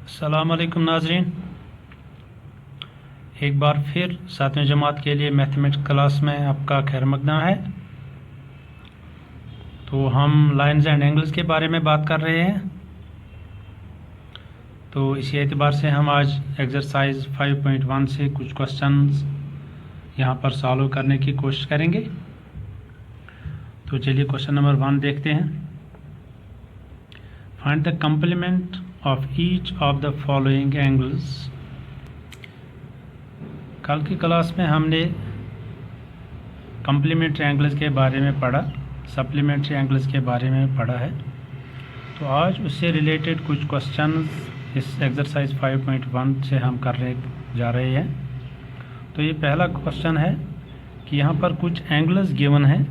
अस्सलाम वालेकुम नाजरीन, एक बार फिर 7वीं जमात के लिए मैथमेटिक्स क्लास में आपका खैर मकदम है। तो हम लाइंस एंड एंगल्स के बारे में बात कर रहे हैं। तो इसी एतबार से हम आज एक्सरसाइज 5.1 से कुछ क्वेश्चंस यहाँ पर सॉल्व करने की कोशिश करेंगे। तो चलिए क्वेश्चन नंबर 1 देखते हैं। Find the complement of each of the following angles. कल की क्लास में हमने कम्प्लीमेंट्री एंगल्स के बारे में पढ़ा, सप्लीमेंट्री एंगल्स के बारे में पढ़ा है। तो आज उससे रिलेटेड कुछ क्वेश्चंस इस एक्सरसाइज 5.1 से हम करने जा रहे हैं। तो ये पहला क्वेश्चन है कि यहाँ पर कुछ एंगल्स गिवन हैं,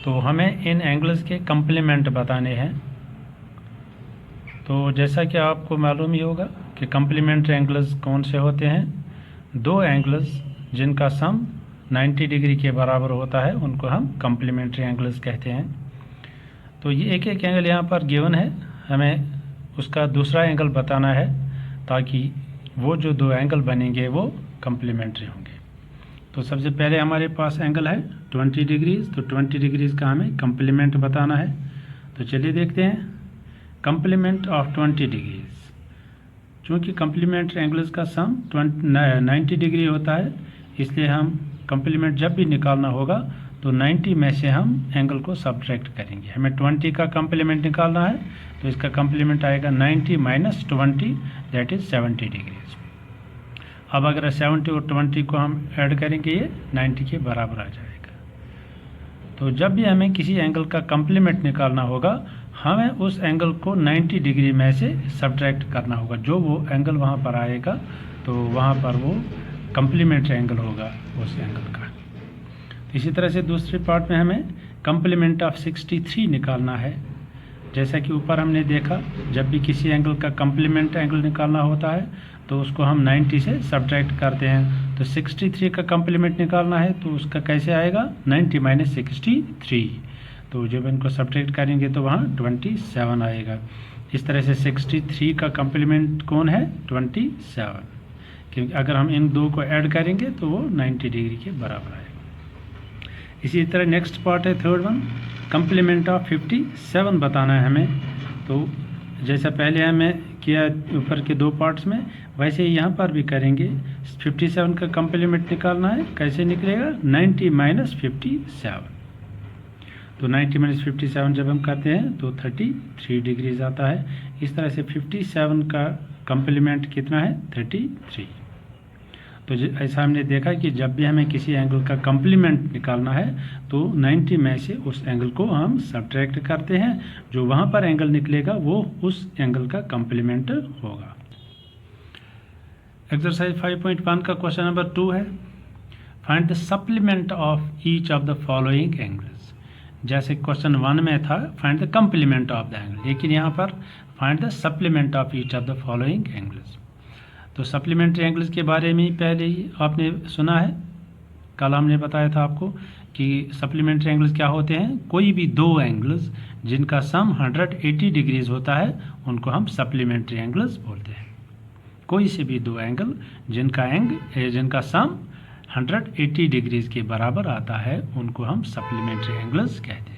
तो हमें इन एंगल्स के कम्प्लीमेंट बताने हैं। तो जैसा कि आपको मालूम ही होगा कि कम्प्लीमेंट्री एंगल्स कौन से होते हैं। दो एंगल्स जिनका सम 90 डिग्री के बराबर होता है उनको हम कम्प्लीमेंट्री एंगल्स कहते हैं। तो ये एक एक एंगल यहाँ पर गिवन है, हमें उसका दूसरा एंगल बताना है ताकि वो जो दो एंगल बनेंगे वो कम्प्लीमेंट्री होंगे। तो सबसे पहले हमारे पास एंगल है 20 डिग्रीज, तो 20 डिग्रीज का हमें कम्प्लीमेंट बताना है। तो चलिए देखते हैं कम्प्लीमेंट ऑफ 20 डिग्रीज। चूँकि कम्प्लीमेंट्री एंगल्स का सम 90 डिग्री होता है, इसलिए हम कम्प्लीमेंट जब भी निकालना होगा तो 90 में से हम एंगल को सब्ट्रैक्ट करेंगे। हमें 20 का कम्प्लीमेंट निकालना है, तो इसका कम्प्लीमेंट आएगा 90 माइनस 20, दैट इज़ 70 डिग्रीज। अब अगर 70 और 20 को हम ऐड करेंगे ये 90 के बराबर आ जाएगा। तो जब भी हमें किसी एंगल का कम्प्लीमेंट निकालना होगा, हमें उस एंगल को 90 डिग्री में से सब्ट्रैक्ट करना होगा। जो वो एंगल वहाँ पर आएगा तो वहाँ पर वो कम्प्लीमेंट्री एंगल होगा उस एंगल का। इसी तरह से दूसरे पार्ट में हमें कम्प्लीमेंट ऑफ 63 निकालना है। जैसा कि ऊपर हमने देखा, जब भी किसी एंगल का कम्प्लीमेंट एंगल निकालना होता है तो उसको हम 90 से सब्ट्रैक्ट करते हैं। तो 63 का कम्प्लीमेंट निकालना है तो उसका कैसे आएगा 90 माइनस 63। तो जब इनको सब्ट्रैक्ट करेंगे तो वहाँ 27 आएगा। इस तरह से 63 का कम्प्लीमेंट कौन है 27, क्योंकि अगर हम इन दो को ऐड करेंगे तो वो 90 डिग्री के बराबर आएगा। इसी तरह नेक्स्ट पार्ट है थर्ड वन, कम्प्लीमेंट ऑफ 57 बताना है हमें। तो जैसा पहले हमें किया ऊपर के दो पार्ट्स में, वैसे ही यहाँ पर भी करेंगे। 57 का कम्प्लीमेंट निकालना है, कैसे निकलेगा 90 माइनस 57। तो 90 माइनस 57 जब हम करते हैं तो 33 डिग्रीज आता है। इस तरह से 57 का कम्प्लीमेंट कितना है 33। तो ऐसा हमने देखा कि जब भी हमें किसी एंगल का कम्प्लीमेंट निकालना है तो 90 में से उस एंगल को हम सब्ट्रैक्ट करते हैं। जो वहाँ पर एंगल निकलेगा वो उस एंगल का कम्प्लीमेंट होगा। एक्सरसाइज 5.1 का क्वेश्चन नंबर 2 है, find the supplement of each of the following angles. जैसे क्वेश्चन 1 में था find the complement of the angle, लेकिन यहाँ पर find the supplement of each of the following angles. तो सप्लीमेंट्री एंगल्स के बारे में पहले ही आपने सुना है, कल हमने बताया था आपको कि सप्लीमेंट्री एंगल्स क्या होते हैं। कोई भी दो एंगल्स जिनका सम 180 डिग्रीज होता है उनको हम सप्लीमेंट्री एंगल्स बोलते हैं। कोई से भी दो एंगल जिनका सम 180 डिग्रीज के बराबर आता है उनको हम सप्लीमेंट्री एंगल्स कहते हैं।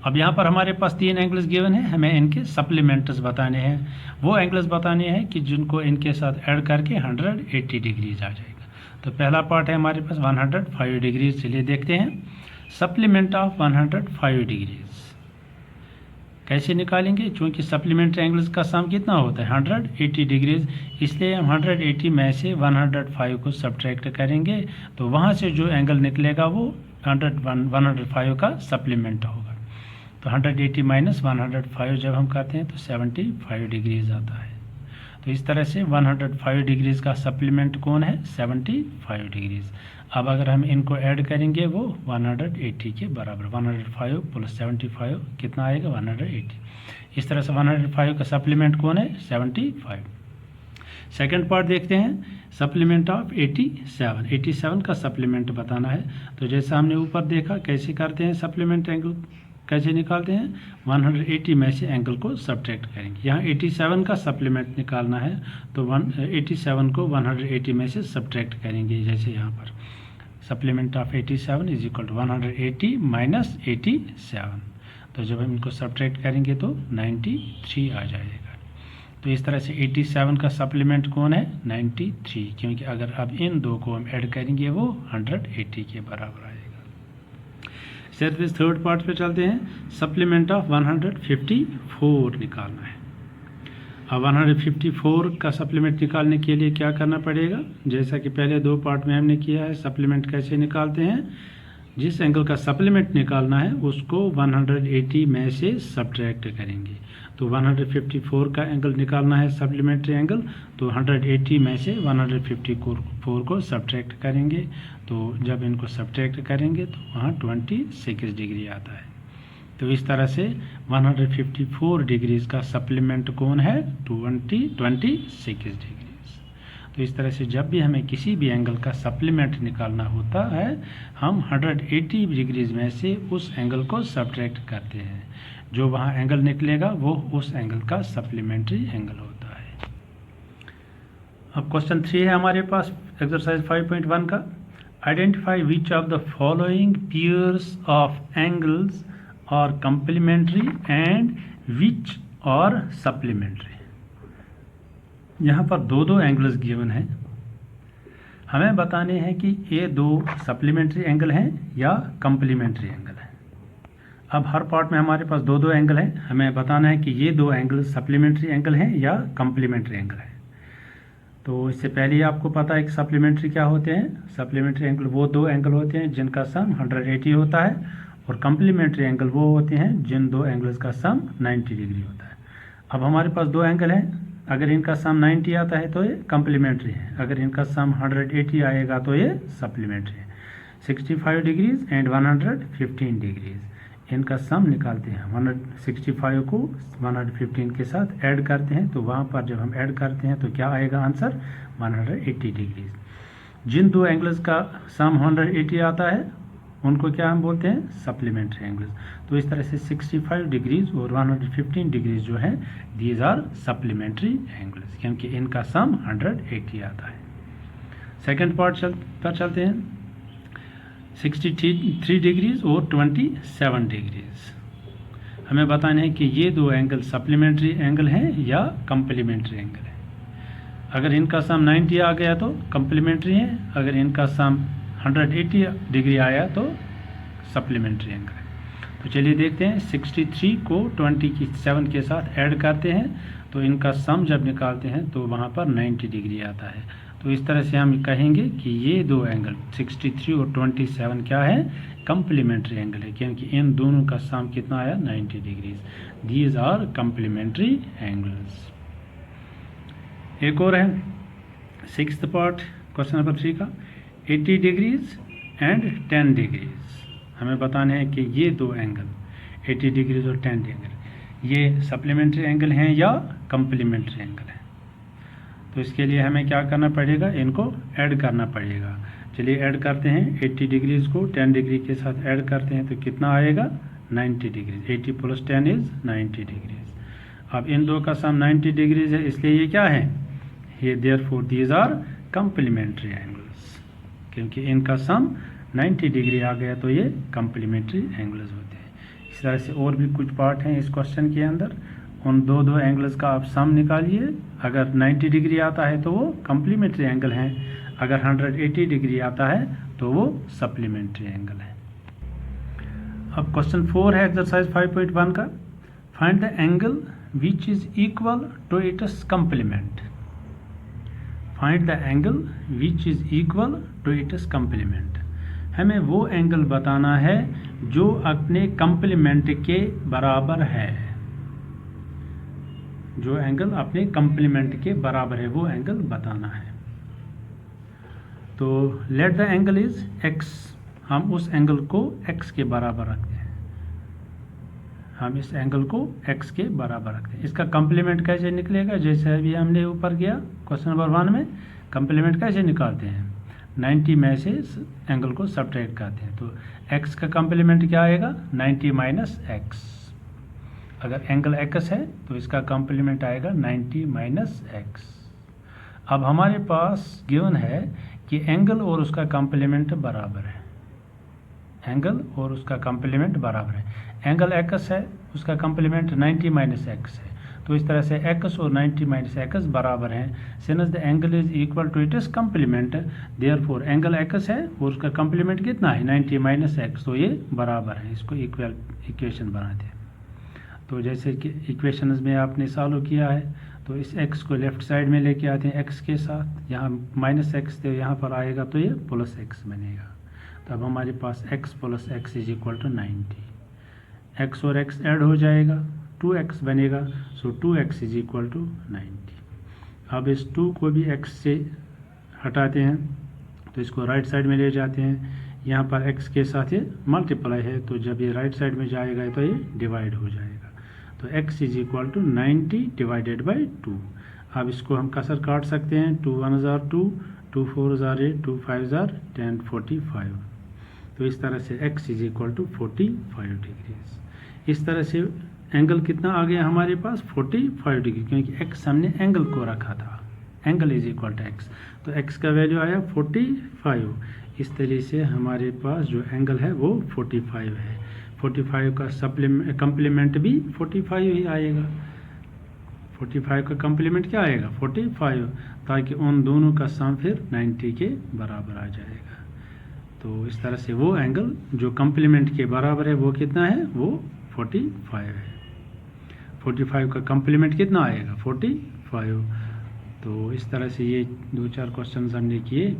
अब यहाँ पर हमारे पास 3 एंगल्स गिवन है, हमें इनके सप्लीमेंट्स बताने हैं। वो एंगल्स बताने हैं कि जिनको इनके साथ ऐड करके 180 डिग्रीज आ जाएगा। तो पहला पार्ट है हमारे पास 105 डिग्रीज। चलिए देखते हैं सप्लीमेंट ऑफ 105 डिग्रीज कैसे निकालेंगे। चूँकि सप्लीमेंट्री एंगल्स का सम कितना होता है 180 डिग्रीज, इसलिए हम 180 में से 105 को सब्ट्रैक्ट करेंगे। तो वहाँ से जो एंगल निकलेगा वो 105 का सप्लीमेंट होगा। तो 180 माइनस 105 जब हम करते हैं तो 75 डिग्रीज आता है। तो इस तरह से 105 डिग्रीज का सप्लीमेंट कौन है 75 डिग्रीज। अब अगर हम इनको ऐड करेंगे वो 180 के बराबर, 105 प्लस 75 कितना आएगा 180। इस तरह से 105 का सप्लीमेंट कौन है 75। सेकंड पार्ट देखते हैं, सप्लीमेंट ऑफ 87 का सप्लीमेंट बताना है। तो जैसा हमने ऊपर देखा कैसे करते हैं सप्लीमेंट एंगल कैसे निकालते हैं, 180 में से एंगल को सब्ट्रैक्ट करेंगे। यहाँ 87 का सप्लीमेंट निकालना है तो 87 को 180 में से सब्ट्रैक्ट करेंगे। जैसे यहाँ पर supplement of 87 is equal to 180 minus 87, तो जब हम इनको सब्ट्रैक्ट करेंगे तो 93 आ जाएगा। तो इस तरह से 87 का सप्लीमेंट कौन है, 93, क्योंकि अगर अब इन दो को हम ऐड करेंगे वो 180 के बराबर आएगा। सिर्फ थर्ड पार्ट पे चलते हैं। सप्लीमेंट ऑफ 154 निकालना है। अब 154 का सप्लीमेंट निकालने के लिए क्या करना पड़ेगा, जैसा कि पहले दो पार्ट में हमने किया है। सप्लीमेंट कैसे निकालते हैं, जिस एंगल का सप्लीमेंट निकालना है उसको 180 में से सब्ट्रैक्ट करेंगे। तो 154 का एंगल निकालना है सप्लीमेंट्री एंगल, तो 180 में से 154 को सब्ट्रैक्ट करेंगे। तो जब इनको सब्ट्रैक्ट करेंगे तो वहाँ 26 डिग्री आता है। तो इस तरह से 154 डिग्रीज का सप्लीमेंट कौन है, 26 डिग्रीज। तो इस तरह से जब भी हमें किसी भी एंगल का सप्लीमेंट निकालना होता है, हम 180 डिग्रीज में से उस एंगल को सब्ट्रैक्ट करते हैं। जो वहाँ एंगल निकलेगा वो उस एंगल का सप्लीमेंट्री एंगल होता है। अब क्वेश्चन 3 है हमारे पास एक्सरसाइज 5.1 का। Identify which of the following pairs of angles और कंप्लीमेंट्री एंड विच और सप्लीमेंट्री। यहाँ पर दो एंगल्स गिवन हैं, हमें बताने हैं कि ये दो सप्लीमेंट्री एंगल हैं या कंप्लीमेंट्री एंगल हैं। अब हर पार्ट में हमारे पास दो एंगल हैं, हमें बताना है कि ये दो एंगल सप्लीमेंट्री एंगल हैं या कंप्लीमेंट्री एंगल हैं। तो इससे पहले ही आपको पता है कि सप्लीमेंट्री क्या होते हैं। सप्लीमेंट्री एंगल वो दो एंगल होते हैं जिनका सम 180 होता है, और कंप्लीमेंट्री एंगल वो होते हैं जिन दो एंगल्स का सम 90 डिग्री होता है। अब हमारे पास दो एंगल हैं, अगर इनका सम 90 आता है तो ये कंप्लीमेंट्री है, अगर इनका सम 180 आएगा तो ये सप्लीमेंट्री है। 65 डिग्रीज एंड 115 डिग्रीज, इनका सम निकालते हैं। 165 को 115 के साथ ऐड करते हैं, तो वहाँ पर जब हम ऐड करते हैं तो क्या आएगा आंसर, 180 डिग्रीज। जिन दो एंगल्स का सम 180 आता है उनको क्या हम बोलते हैं, सप्लीमेंट्री एंगल्स। तो इस तरह से 65 डिग्रीज और 115 डिग्रीज जो है, दीज आर सप्लीमेंट्री एंगल्स, क्योंकि इनका सम 180 आता है। सेकेंड पार्ट पर चलते हैं। 63 डिग्रीज और 27 डिग्रीज, हमें बताना है कि ये दो एंगल सप्लीमेंट्री एंगल हैं या कंप्लीमेंट्री एंगल है। अगर इनका सम 90 आ गया तो कंप्लीमेंट्री है, अगर इनका सम 180 डिग्री आया तो सप्लीमेंट्री एंगल है। तो चलिए देखते हैं। 63 को 27 के साथ ऐड करते हैं, तो इनका सम जब निकालते हैं तो वहाँ पर 90 डिग्री आता है। तो इस तरह से हम कहेंगे कि ये दो एंगल 63 और 27 क्या है, कंप्लीमेंट्री एंगल है, क्योंकि इन दोनों का सम कितना आया, 90 degrees. These are complementary angles. एक और है 6th पार्ट क्वेश्चन नंबर 3 का। 80 डिग्रीज एंड 10 डिग्रीज, हमें बताने हैं कि ये दो एंगल 80 डिग्रीज और 10 डिग्री ये सप्लीमेंट्री एंगल हैं या कंप्लीमेंट्री एंगल हैं। तो इसके लिए हमें क्या करना पड़ेगा, इनको ऐड करना पड़ेगा। चलिए ऐड करते हैं। 80 डिग्रीज को 10 डिग्री के साथ ऐड करते हैं तो कितना आएगा, 90 डिग्रीज। 80 + 10 is 90 degrees. अब इन दो का सम 90 डिग्रीज है, इसलिए ये क्या है, ये therefore these are complementary angles, क्योंकि इनका सम 90 डिग्री आ गया तो ये कंप्लीमेंट्री एंगल्स होते हैं। इस तरह से और भी कुछ पार्ट हैं इस क्वेश्चन के अंदर। उन दो एंगल्स का आप सम निकालिए। अगर 90 डिग्री आता है तो वो कंप्लीमेंट्री एंगल हैं, अगर 180 डिग्री आता है तो वो सप्लीमेंट्री एंगल है। अब क्वेश्चन 4 है एक्सरसाइज 5.1 का। Find the angle which is equal to its complement. Find the angle which is equal to its complement, हमें वो एंगल बताना है जो अपने कंप्लीमेंट के बराबर है। जो एंगल अपने कंप्लीमेंट के बराबर है वो एंगल बताना है। तो let the angle is x, हम उस एंगल को x के बराबर रखते हैं। हम इस एंगल को x के बराबर रखते हैं। इसका कंप्लीमेंट कैसे निकलेगा, जैसे अभी हमने ऊपर किया क्वेश्चन नंबर 1 में। कंप्लीमेंट कैसे निकालते हैं, 90 में से इस एंगल को सब्ट्रैक्ट करते हैं, तो x का कॉम्प्लीमेंट क्या आएगा 90 माइनस एक्स। अगर एंगल x है तो इसका कॉम्प्लीमेंट आएगा 90 माइनस एक्स। अब हमारे पास गिवन है कि एंगल और उसका कॉम्प्लीमेंट बराबर है, एंगल और उसका कॉम्प्लीमेंट बराबर है। एंगल x है, उसका कॉम्प्लीमेंट 90 माइनस एक्स है, तो इस तरह से x और 90 माइनस एक्स बराबर हैं। Since the angle is equal to it is complement, therefore angle x है और उसका कॉम्प्लीमेंट कितना है 90 माइनस एक्स, तो ये बराबर है। इसको इक्वेशन बनाते हैं। तो जैसे कि इक्वेशंस में आपने सॉल्व किया है, तो इस x को लेफ्ट साइड में लेके आते हैं x के साथ, यहाँ माइनस एक्स थे यहाँ पर आएगा तो ये प्लस एक्स बनेगा। तो अब हमारे पास x plus x is equal to 90, x और x ऐड हो जाएगा 2x बनेगा, सो 2x इज इक्वल टू 90। अब इस 2 को भी x से हटाते हैं तो इसको राइट साइड में ले जाते हैं, यहाँ पर x के साथ ये मल्टीप्लाई है, तो जब ये राइट साइड में जाएगा तो ये डिवाइड हो जाएगा, तो x is equal to 90 divided by 2। अब इसको हम कसर काट सकते हैं, 2 1 जार 2, 2 4 जार 8, 2 5 जार 10, 45। तो इस तरह से x is equal to 45 degrees. इस तरह से एंगल कितना आ गया हमारे पास 45 डिग्री, क्योंकि x हमने एंगल को रखा था, angle is equal to x, तो x का वैल्यू आया 45। इस तरह से हमारे पास जो एंगल है वो 45 है। 45 का कम्प्लीमेंट भी 45 ही आएगा। 45 का कम्प्लीमेंट क्या आएगा 45, ताकि उन दोनों का सम फिर 90 के बराबर आ जाएगा। तो इस तरह से वो एंगल जो कम्प्लीमेंट के बराबर है वो कितना है, वो 45 है। 45 का कम्प्लीमेंट कितना आएगा 45। तो इस तरह से ये 2-4 क्वेश्चंस हमने किए,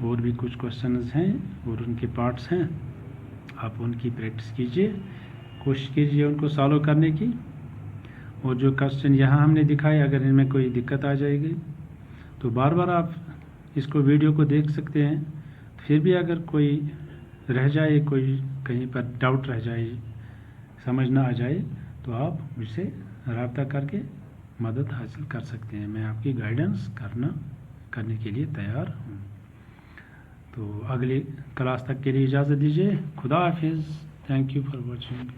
और भी कुछ क्वेश्चंस हैं और उनके पार्ट्स हैं, आप उनकी प्रैक्टिस कीजिए, कोशिश कीजिए उनको सॉल्व करने की। और जो क्वेश्चन यहाँ हमने दिखाए, अगर इनमें कोई दिक्कत आ जाएगी तो बार बार आप इसको वीडियो को देख सकते हैं। फिर भी अगर कोई रह जाए, कोई कहीं पर डाउट रह जाए, समझ ना आ जाए, तो आप मुझसे रब्ता करके मदद हासिल कर सकते हैं। मैं आपकी गाइडेंस करने के लिए तैयार हूँ। तो अगली क्लास तक के लिए इजाज़त दीजिए। खुदा हाफिज़। Thank you for watching.